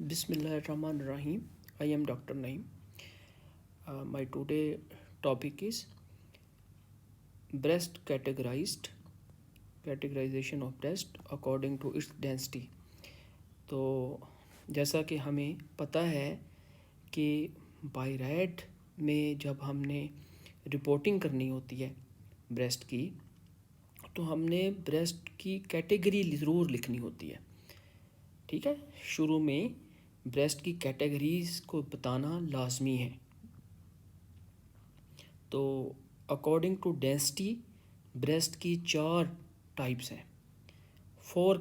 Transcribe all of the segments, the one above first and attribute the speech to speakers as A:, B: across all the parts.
A: Bismillahirrahmanirrahim. I am Dr. Naeem. My today topic is breast categorization of breast according to its density. तो जैसा कि हमें पता है कि बायरैड में जब हमने रिपोर्टिंग करनी होती है ब्रेस्ट की, तो हमने ब्रेस्ट की कैटेगरी ज़रूर लिखनी होती है. ठीक है, शुरू में ब्रेस्ट की कैटेगरीज को बताना लाजमी है. तो अकॉर्डिंग टू डेंसिटी ब्रेस्ट की 4 टाइप्स हैं. 4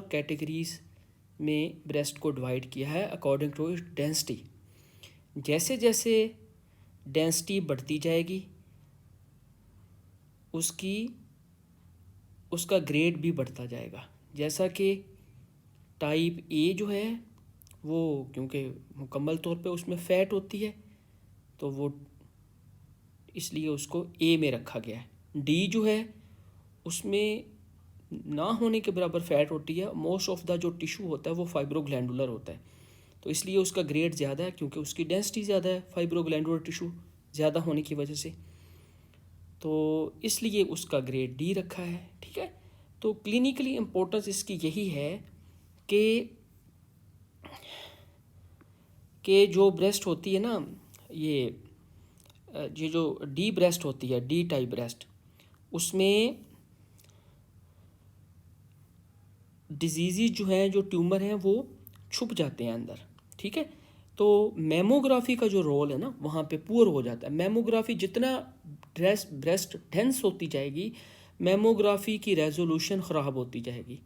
A: कैटेगरीज में ब्रेस्ट को डिवाइड किया है अकॉर्डिंग टू इट्स डेंसिटी. जैसे जैसे डेंसिटी बढ़ती जाएगी उसका ग्रेड भी बढ़ता जाएगा. जैसा कि टाइप ए जो है वो क्योंकि मुकम्मल तौर पे उसमें फ़ैट होती है तो वो इसलिए उसको ए में रखा गया है. डी जो है उसमें ना होने के बराबर फ़ैट होती है. मोस्ट ऑफ द जो टिश्यू होता है वो फाइब्रोग्लैंडुलर होता है, तो इसलिए उसका ग्रेड ज़्यादा है क्योंकि उसकी डेंसिटी ज़्यादा है फाइब्रोग्लैंडुलर टिश्यू ज़्यादा होने की वजह से, तो इसलिए उसका ग्रेड डी रखा है. ठीक है, तो क्लिनिकली इम्पोर्टेंस इसकी यही है कि जो ब्रेस्ट होती है ना, ये जो डी ब्रेस्ट होती है, डी टाइप ब्रेस्ट, उसमें डिजीज़ जो हैं, जो ट्यूमर हैं वो छुप जाते हैं अंदर. ठीक है, तो मेमोग्राफी का जो रोल है ना वहाँ पे पुअर हो जाता है. मेमोग्राफी जितना ब्रेस्ट डेंस होती जाएगी, मेमोग्राफी की रेजोल्यूशन ख़राब होती जाएगी,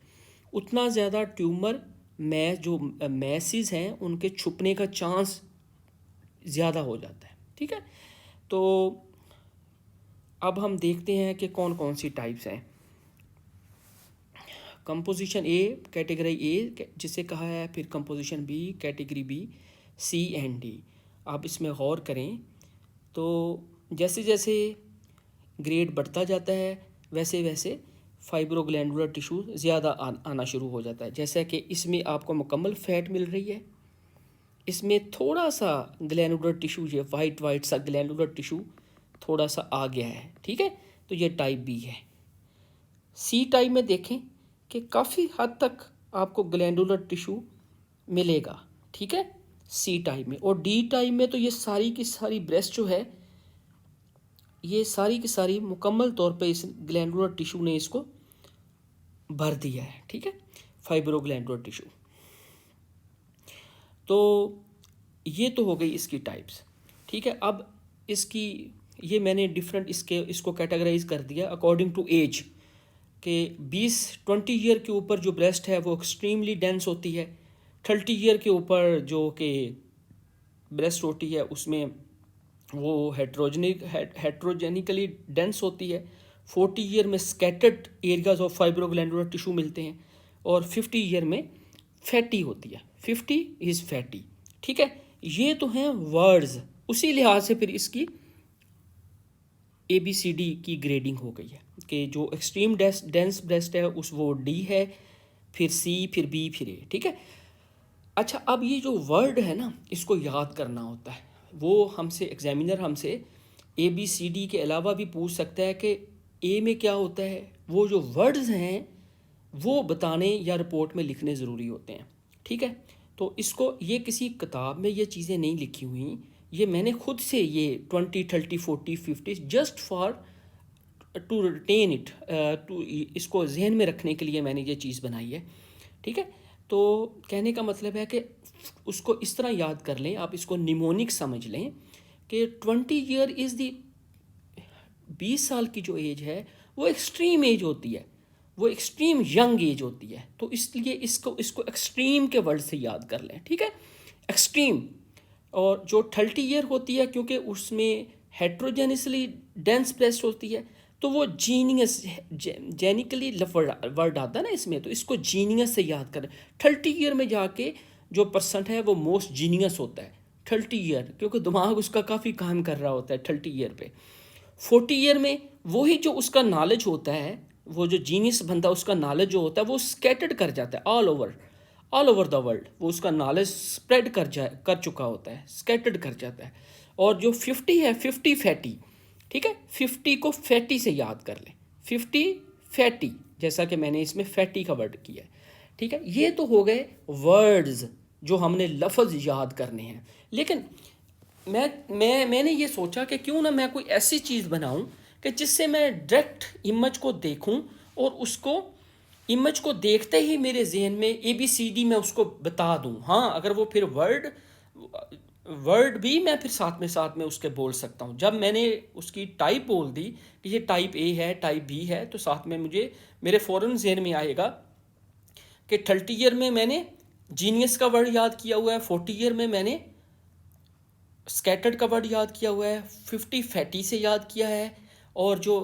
A: उतना ज़्यादा ट्यूमर जो मैसेज हैं उनके छुपने का चांस ज़्यादा हो जाता है. ठीक है, तो अब हम देखते हैं कि कौन कौन सी टाइप्स हैं. कंपोजिशन ए, कैटेगरी ए जिसे कहा है, फिर composition B, category B, C and D. आप इसमें गौर करें तो जैसे जैसे ग्रेड बढ़ता जाता है वैसे वैसे फाइब्रोग्लैंडुलर टिश्यू ज़्यादा आना शुरू हो जाता है. जैसा कि इसमें आपको मुकम्मल फ़ैट मिल रही है, इसमें थोड़ा सा ग्लैंडुलर टिश्यू, ये वाइट सा ग्लैंडुलर टिश्यू थोड़ा सा आ गया है. ठीक है, तो ये टाइप बी है. सी टाइप में देखें कि काफ़ी हद तक आपको ग्लैंडुलर टिश्यू मिलेगा. ठीक है, सी टाइप में. और डी टाइप में तो ये सारी की सारी ब्रेस्ट जो है, ये सारी की सारी मुकम्मल तौर पे इस ग्लैंडुलर टिश्यू ने इसको भर दिया है. ठीक है, फाइब्रोग्लैंडुलर टिश्यू. तो ये तो हो गई इसकी टाइप्स. ठीक है, अब इसकी ये मैंने डिफरेंट इसको कैटेगराइज कर दिया अकॉर्डिंग टू एज कि 20 ईयर के ऊपर जो ब्रेस्ट है वो एक्सट्रीमली डेंस होती है. 30 ईयर के ऊपर जो कि ब्रेस्ट होती है उसमें वो हेट्रोजेनिकली डेंस होती है. 40 ईयर में स्कैटर्ड एरियाज ऑफ फाइब्रोग्लैंडुलर टिश्यू मिलते हैं और 50 ईयर में फैटी होती है. 50 इज़ फैटी. ठीक है, ये तो हैं वर्ड्स. उसी लिहाज से फिर इसकी ABCD की ग्रेडिंग हो गई है कि जो एक्सट्रीम डेंस ब्रेस्ट है वो डी है, फिर C, फिर B, फिर A. ठीक है, अच्छा, अब ये जो वर्ड है ना इसको याद करना होता है. वो हमसे एग्जामिनर हमसे ABCD के अलावा भी पूछ सकता है कि A में क्या होता है. वो जो वर्ड्स हैं वो बताने या रिपोर्ट में लिखने ज़रूरी होते हैं. ठीक है, तो इसको ये किसी किताब में ये चीज़ें नहीं लिखी हुई, ये मैंने खुद से ये 20, 30, 40, 50 just for to retain it, to इसको जहन में रखने के लिए मैंने ये चीज़ बनाई है. ठीक है, तो कहने का मतलब है कि उसको इस तरह याद कर लें, आप इसको निमोनिक समझ लें कि 20 ईयर इज़ दी 20 साल की जो एज है वो एक्सट्रीम एज होती है, वो एक्सट्रीम यंग एज होती है. तो इसलिए इसको एक्सट्रीम के वर्ड से याद कर लें. ठीक है, एक्सट्रीम. और जो 30 ईयर होती है क्योंकि उसमें हेट्रोजेनिसली डेंस ब्रेस्ट होती है तो वो जीनियस, जेनिकली वर्ड आता है ना इसमें, तो इसको जीनियस से याद करें. 30 ईयर में जाके जो परसेंट है वो मोस्ट जीनियस होता है 30 ईयर, क्योंकि दिमाग उसका काफ़ी काम कर रहा होता है 30 ईयर पे. 40 ईयर में वही जो उसका नॉलेज होता है, वो जो जीनियस बंदा उसका नॉलेज जो होता है वो स्कैटर्ड कर जाता है all over. All over the world, वो उसका नॉलेज स्प्रेड कर चुका होता है, स्कैटर्ड कर जाता है। और जो 50 है, 50 फैटी, ठीक है, 50 को फैटी से याद कर लें, 50 फैटी, जैसा कि मैंने इसमें फैटी का वर्ड किया है, ठीक है। ये तो हो गए वर्ड्स जो हमने लफ्ज़ याद करने हैं। लेकिन मैंने ये सोचा कि क्यों ना मैं कोई ऐसी चीज़ बनाऊं कि जिससे मैं डायरेक्ट इमेज को देखूं और उसको इमेज को देखते ही मेरे जहन में ABCD मैं उसको बता दूं। हाँ, अगर वो फिर वर्ड भी मैं फिर साथ में उसके बोल सकता हूँ। जब मैंने उसकी टाइप बोल दी कि ये टाइप A है, टाइप B है, तो साथ में मुझे मेरे फ़ौरन जहन में आएगा कि 30 ईयर में मैंने जीनियस का वर्ड याद किया हुआ है, 40 ईयर में मैंने स्कैटर्ड का वर्ड याद किया हुआ है, 50 फैटी से याद किया है, और जो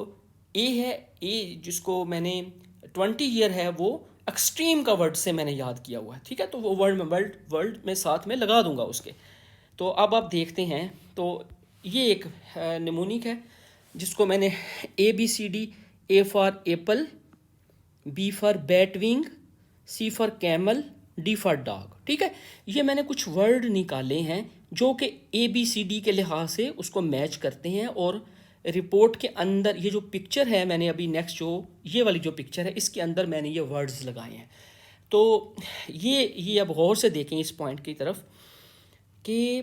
A: ए है, ए जिसको मैंने 20 ईयर है, वो एक्सट्रीम का वर्ड से मैंने याद किया हुआ है, ठीक है। तो वो वर्ड में साथ में लगा दूंगा उसके। तो अब आप देखते हैं, तो ये एक निमोनिक है जिसको मैंने ABCD, A for apple, B for bat wing, C for camel, D for dog, ठीक है। ये मैंने कुछ वर्ड निकाले हैं जो कि ABCD के लिहाज से उसको मैच करते हैं, और रिपोर्ट के अंदर ये जो पिक्चर है, मैंने अभी नेक्स्ट जो ये वाली जो पिक्चर है, इसके अंदर मैंने ये वर्ड्स लगाए हैं। तो ये अब गौर से देखें इस पॉइंट की तरफ कि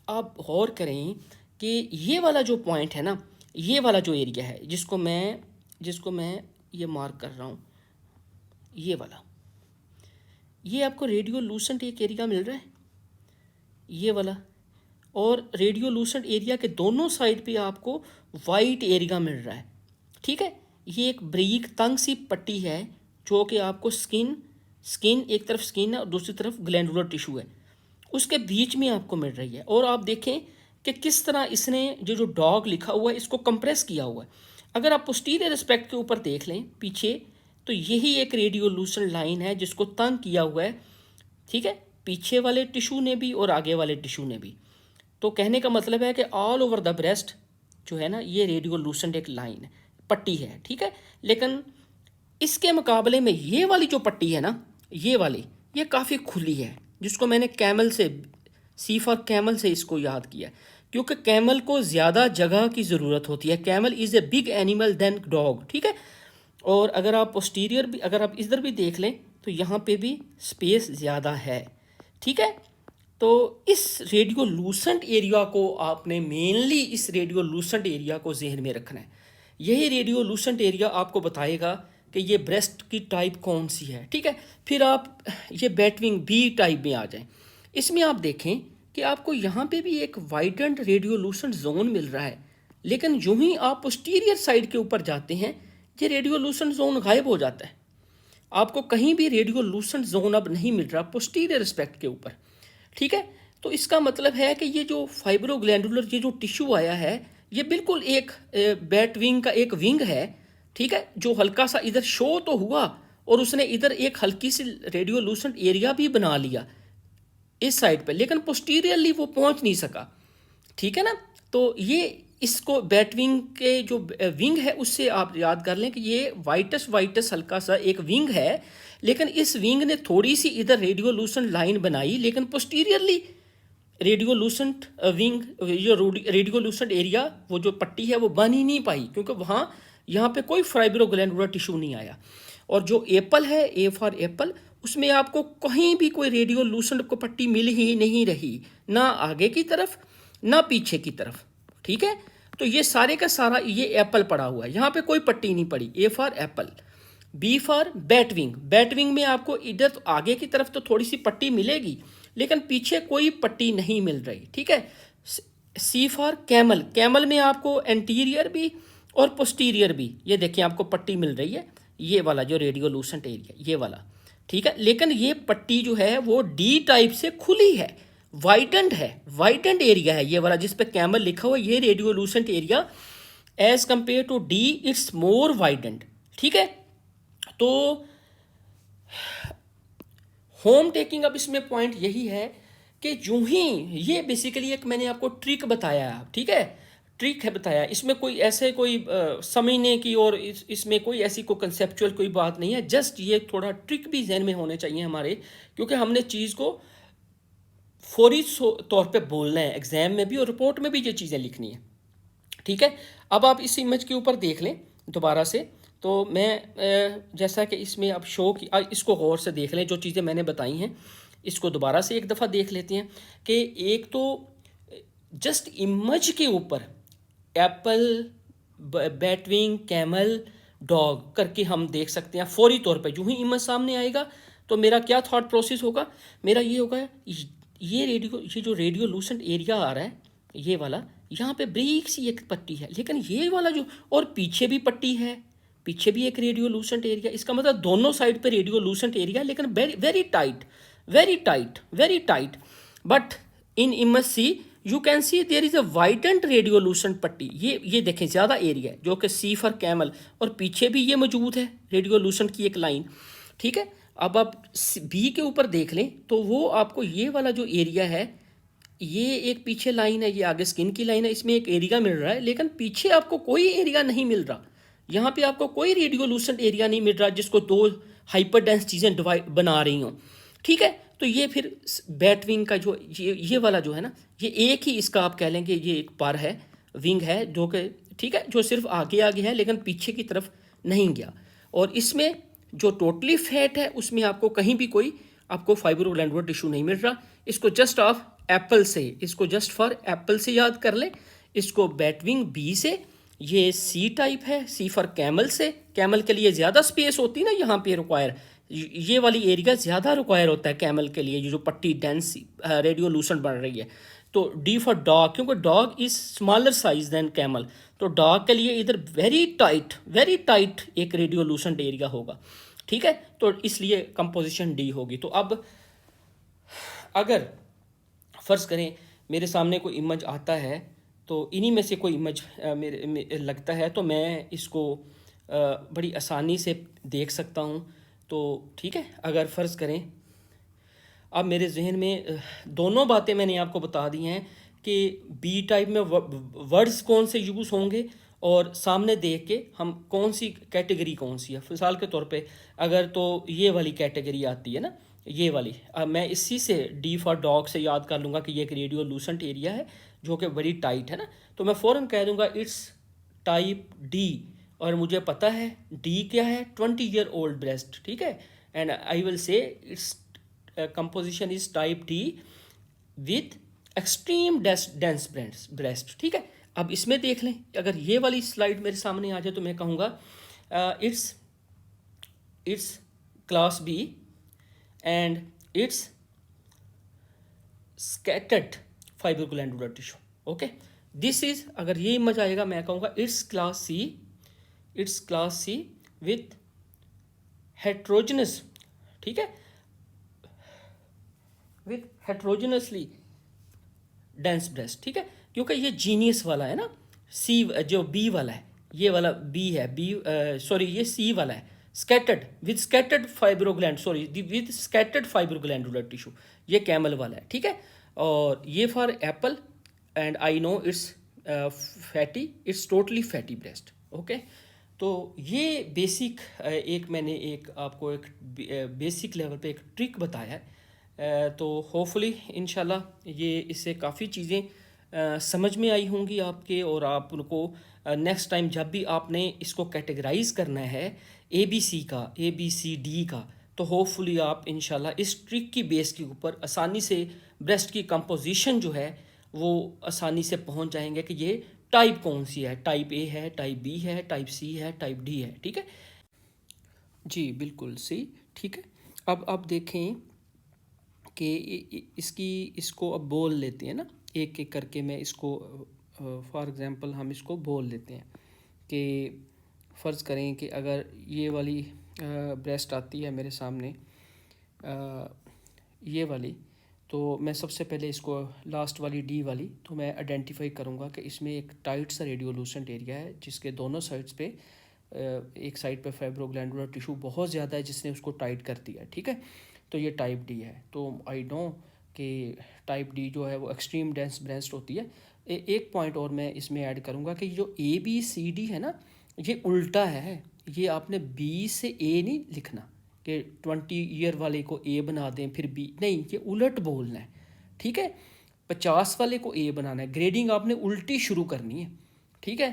A: आप गौर करें कि ये वाला जो पॉइंट है ना, ये वाला जो एरिया है जिसको मैं ये मार्क कर रहा हूँ, ये वाला, ये आपको रेडियोलूसेंट एक एरिया मिल रहा है, ये वाला। और रेडियोलूसेंट एरिया के दोनों साइड पे आपको वाइट एरिया मिल रहा है, ठीक है। ये एक बारीक तंग सी पट्टी है जो कि आपको स्किन एक तरफ स्किन है और दूसरी तरफ ग्लैंडुलर टिश्यू है, उसके बीच में आपको मिल रही है। और आप देखें कि किस तरह इसने जो डॉग लिखा हुआ है इसको कंप्रेस किया हुआ है। अगर आप पोस्टीरियर एस्पेक्ट के ऊपर देख लें पीछे, तो यही एक रेडियोलूसेंट लाइन है जिसको तंग किया हुआ है, ठीक है, पीछे वाले टिश्यू ने भी और आगे वाले टिश्यू ने भी। तो कहने का मतलब है कि ऑल ओवर द ब्रेस्ट जो है ना, ये रेडियोलूसेंट एक लाइन है, पट्टी है, ठीक है। लेकिन इसके मुकाबले में ये वाली जो पट्टी है ना, ये वाली, ये काफ़ी खुली है, जिसको मैंने कैमल से, C फॉर कैमल से इसको याद किया, क्योंकि कैमल को ज़्यादा जगह की ज़रूरत होती है। Camel is a big animal than dog, ठीक है। और अगर आप पोस्टीरियर भी, अगर आप इधर भी देख लें तो यहाँ पे भी स्पेस ज़्यादा है, ठीक है। तो इस रेडियोलूसेंट एरिया को आपने मेनली, इस रेडियोलूसेंट एरिया को जहन में रखना है। यही रेडियोलूसेंट एरिया आपको बताएगा कि ये ब्रेस्ट की टाइप कौन सी है, ठीक है। फिर आप ये बैटविंग B टाइप में आ जाएं। इसमें आप देखें कि आपको यहाँ पे भी एक वाइडेंड रेडियोलूसेंट जोन मिल रहा है, लेकिन यूं ही आप पोस्टीरियर साइड के ऊपर जाते हैं, ये रेडियोलूसेंट जोन गायब हो जाता है। आपको कहीं भी रेडियोलूसेंट जोन अब नहीं मिल रहा पोस्टीरियर एस्पेक्ट के ऊपर, ठीक है। तो इसका मतलब है कि ये जो फाइब्रोग्लैंडुलर ये जो टिश्यू आया है, ये बिल्कुल एक बैट विंग का एक विंग है, ठीक है, जो हल्का सा इधर शो तो हुआ और उसने इधर एक हल्की सी रेडियोलूसेंट एरिया भी बना लिया इस साइड पे, लेकिन पोस्टीरियरली वो पहुंच नहीं सका, ठीक है ना। तो ये इसको बैट विंग के जो विंग है उससे आप याद कर लें कि ये वाइटस हल्का सा एक विंग है, लेकिन इस विंग ने थोड़ी सी इधर रेडियोलूसेंट लाइन बनाई, लेकिन पोस्टीरियरली रेडियोलूसेंट विंग, जो रेडियोलूसेंट एरिया, वो जो पट्टी है वो बन ही नहीं पाई, क्योंकि वहाँ यहाँ पे कोई फाइब्रोग्लैंडुलर टिश्यू नहीं आया। और जो एप्पल है, A फॉर एप्पल, उसमें आपको कहीं भी कोई रेडियोलूसेंट को पट्टी मिल ही नहीं रही, ना आगे की तरफ ना पीछे की तरफ, ठीक है। तो ये सारे का सारा ये एप्पल पड़ा हुआ है, यहाँ पे कोई पट्टी नहीं पड़ी। A for apple, B for batwing, batwing में आपको इधर तो आगे की तरफ तो थोड़ी सी पट्टी मिलेगी, लेकिन पीछे कोई पट्टी नहीं मिल रही, ठीक है। C फॉर कैमल, कैमल में आपको एंटीरियर भी और पोस्टीरियर भी, ये देखिए आपको पट्टी मिल रही है, ये वाला जो रेडियोलूसेंट एरिया, ये वाला, ठीक है। लेकिन ये पट्टी जो है वो D टाइप से खुली है, वाइडेंड है, वाइडेंड एरिया है ये वाला जिस पे कैमल लिखा हुआ है, ये radiolucent area as compared to D it's more widened, ठीक है। तो होम टेकिंग, अब इसमें पॉइंट यही है कि यूं ही ये बेसिकली एक मैंने आपको ट्रिक बताया, ठीक है। ट्रिक है बताया, इसमें कोई ऐसे कोई समझने की और इसमें कोई ऐसी कोई कंसेप्चुअल कोई बात नहीं है, जस्ट ये थोड़ा ट्रिक भी जहन में होने चाहिए हमारे, क्योंकि हमने चीज़ को फौरी तौर पे बोलना है, एग्जाम में भी और रिपोर्ट में भी ये चीज़ें लिखनी है, ठीक है। अब आप इस इमेज के ऊपर देख लें दोबारा से, तो मैं जैसा कि इसमें अब शो की इसको गौर से देख लें, जो चीज़ें मैंने बताई हैं इसको दोबारा से एक दफ़ा देख लेते हैं कि एक तो जस्ट इमेज के ऊपर एप्पल, बैटविंग, कैमल, डॉग करके हम देख सकते हैं फौरी तौर पे। जो ही इमेज सामने आएगा तो मेरा क्या थॉट प्रोसेस होगा, मेरा ये होगा ये जो रेडियो लूसेंट एरिया आ रहा है ये वाला, यहाँ पे ब्रीक सी एक पट्टी है, लेकिन ये वाला जो और पीछे भी पट्टी है, पीछे भी एक रेडियो लूसेंट एरिया, इसका मतलब दोनों साइड पे रेडियो लूसेंट एरिया, लेकिन very very tight, very tight, very tight. But in image see you can see there is a widened radiolucent पट्टी, ये देखें ज़्यादा एरिया है जो कि सी फॉर कैमल, और पीछे भी ये मौजूद है रेडियोलूसेंट की एक लाइन, ठीक है। अब आप बी के ऊपर देख लें तो वो आपको ये वाला जो एरिया है, ये एक पीछे लाइन है, ये आगे स्किन की लाइन है, इसमें एक एरिया मिल रहा है, लेकिन पीछे आपको कोई एरिया नहीं मिल रहा, यहाँ पे आपको कोई रेडियोलूसेंट एरिया नहीं मिल रहा जिसको दो हाइपर डेंस चीज़ें डिवाइड बना रही हों, ठीक है। तो ये फिर बैटविंग का जो ये वाला जो है ना, ये एक ही इसका आप कह लेंगे ये एक पर है, विंग है जो कि ठीक है, जो सिर्फ आगे आगे है लेकिन पीछे की तरफ नहीं गया। और इसमें जो टोटली फैट है उसमें आपको कहीं भी कोई आपको फाइब्रोग्लैंडुलर टिश्यू नहीं मिल रहा। इसको जस्ट आप एप्पल से, इसको जस्ट फॉर एप्पल से याद कर लें, इसको बैटविंग बी से, ये सी टाइप है, सी फॉर कैमल से, कैमल के लिए ज़्यादा स्पेस होती है ना यहाँ पे रिक्वायर, ये वाली एरिया ज़्यादा रिक्वायर होता है कैमल के लिए, ये जो पट्टी डेंस रेडियोलूसेंट बन रही है। तो डी फॉर डॉग, क्योंकि dog is smaller size than camel, तो डॉग के लिए इधर वेरी टाइट एक रेडियोलूसेंट एरिया होगा, ठीक है। तो इसलिए कंपोजिशन डी होगी। तो अब अगर फ़र्ज़ करें मेरे सामने कोई इमेज आता है, तो इन्हीं में से कोई इमेज मेरे लगता है, तो मैं इसको बड़ी आसानी से देख सकता हूँ। तो ठीक है, अगर फ़र्ज़ करें अब मेरे जहन में दोनों बातें मैंने आपको बता दी हैं कि बी टाइप में वर्ड्स कौन से यूज़ होंगे और सामने देख के हम कौन सी कैटेगरी कौन सी है। मिसाल के तौर पे अगर तो ये वाली कैटेगरी आती है ना, ये वाली, अब मैं इसी से डी फॉर डॉग से याद कर लूँगा कि ये एक रेडियोलूसेंट एरिया है जो कि बड़ी टाइट है ना, तो मैं फ़ौरन कह दूँगा इट्स टाइप डी, और मुझे पता है डी क्या है, 20 ईयर ओल्ड ब्रेस्ट, ठीक है। And I will say its composition is type D with extreme dense breast, ठीक है। अब इसमें देख लें, अगर ये वाली स्लाइड मेरे सामने आ जाए तो मैं कहूँगा it's class B and it's scattered fibroglandular tissue, okay. This is, अगर ये इमेज आएगा मैं कहूँगा it's class C with heterogeneous, ठीक है, विथ हेट्रोजनसली डेंस ब्रेस्ट, ठीक है, क्योंकि ये जीनियस वाला है ना, सी जो बी वाला है, ये वाला बी है, बी सॉरी ये सी वाला है, scattered with scattered fibroglandular, sorry with scattered fibroglandular tissue, ये कैमल वाला है, ठीक है। और ये for apple and I know it's fatty, it's totally fatty breast, okay. तो ये बेसिक एक मैंने एक आपको एक बेसिक लेवल पे एक ट्रिक बताया है, तो होपफुली इंशाल्लाह ये इससे काफ़ी चीज़ें समझ में आई होंगी आपके, और आप उनको नेक्स्ट टाइम जब भी आपने इसको कैटेगराइज करना है ABC का, ABCD का, तो होपफुली आप इंशाल्लाह इस ट्रिक की बेस के ऊपर आसानी से ब्रेस्ट की कंपोजिशन जो है वो आसानी से पहुंच जाएंगे कि ये टाइप कौन सी है, टाइप A है, टाइप B है, टाइप C है, टाइप D है, ठीक है जी, बिल्कुल सही, ठीक है। अब आप देखें कि इसको अब बोल लेते हैं ना, एक एक करके मैं इसको फॉर एग्ज़ाम्पल हम इसको बोल लेते हैं कि फ़र्ज़ करें कि अगर ये वाली ब्रेस्ट आती है मेरे सामने, ये वाली, तो मैं सबसे पहले इसको लास्ट वाली डी वाली, तो मैं आइडेंटिफाई करूँगा कि इसमें एक टाइट सा रेडियोलूसेंट एरिया है जिसके दोनों साइड्स पे एक साइड पे फाइब्रोग्लैंडुलर टिश्यू बहुत ज़्यादा है जिसने उसको टाइट कर दिया, ठीक है। तो ये टाइप डी है। तो आई नो कि टाइप डी जो है वो एक्सट्रीम डेंस ब्रेस्ट होती है, एक पॉइंट और मैं इसमें ऐड करूँगा कि जो ए बी सी डी है ना, ये उल्टा है। ये आपने बी से ए नहीं लिखना कि 20 ईयर वाले को ए बना दें फिर बी, नहीं, ये उलट बोलना है, ठीक है। 50 वाले को ए बनाना है, ग्रेडिंग आपने उल्टी शुरू करनी है, ठीक है।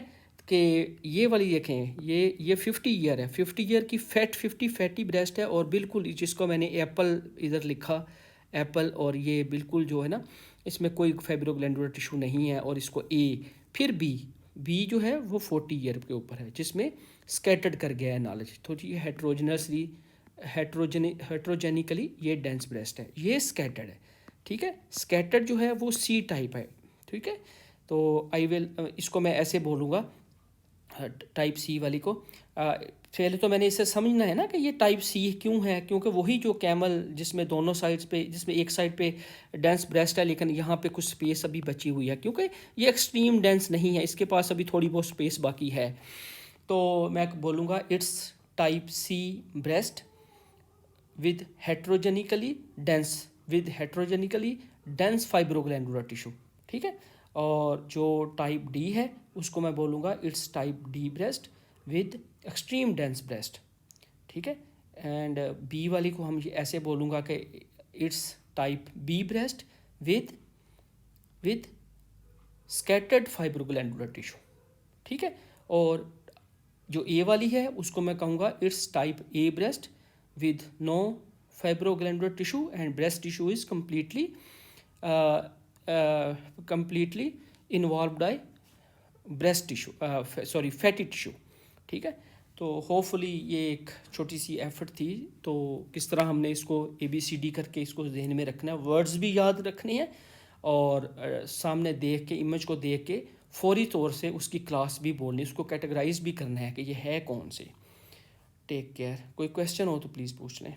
A: कि ये वाली देखें, ये 50 ईयर है, 50 ईयर की फैटी ब्रेस्ट है, और बिल्कुल जिसको मैंने एप्पल इधर लिखा, एप्पल, और ये बिल्कुल जो है ना, इसमें कोई फाइब्रोग्लैंडुलर टिश्यू नहीं है, और इसको ए, फिर बी जो है वो 40 ईयर के ऊपर है, जिसमें स्कैटर्ड कर गया है नॉलेज। तो ये हेट्रोजेनिकली ये डेंस ब्रेस्ट है, ये स्कैटर्ड है, ठीक है। स्कैटर्ड जो है वो सी टाइप है, ठीक है। तो आई विल, इसको मैं ऐसे बोलूँगा टाइप सी वाली को। पहले तो मैंने इसे समझना है ना कि ये टाइप सी क्यों है, क्योंकि वही जो कैमल जिसमें दोनों साइड्स पे, जिसमें एक साइड पे डेंस ब्रेस्ट है लेकिन यहाँ पे कुछ स्पेस अभी बची हुई है, क्योंकि ये एक्सट्रीम डेंस नहीं है, इसके पास अभी थोड़ी बहुत स्पेस बाकी है। तो मैं बोलूँगा it's type C breast with heterogeneously dense fibroglandular tissue, ठीक है। और जो टाइप डी है उसको मैं बोलूँगा it's type D breast with extreme dense breast, ठीक है। एंड बी वाली को हम ऐसे बोलूँगा कि it's type B breast with scattered fibroglandular tissue, ठीक है। और जो ए वाली है उसको मैं कहूँगा it's type A breast with no fibroglandular tissue and breast tissue is completely involved by breast tissue, sorry fatty tissue, ठीक है। तो होपफुली ये एक छोटी सी एफर्ट थी। तो किस तरह हमने इसको ABCD करके इसको जहन में रखना है, वर्ड्स भी याद रखने हैं, और सामने देख के, इमेज को देख के फौरी तौर से उसकी क्लास भी बोलनी, उसको कैटेगराइज भी करना है कि ये है कौन से। Take care. कोई क्वेश्चन हो तो प्लीज़ पूछ लें।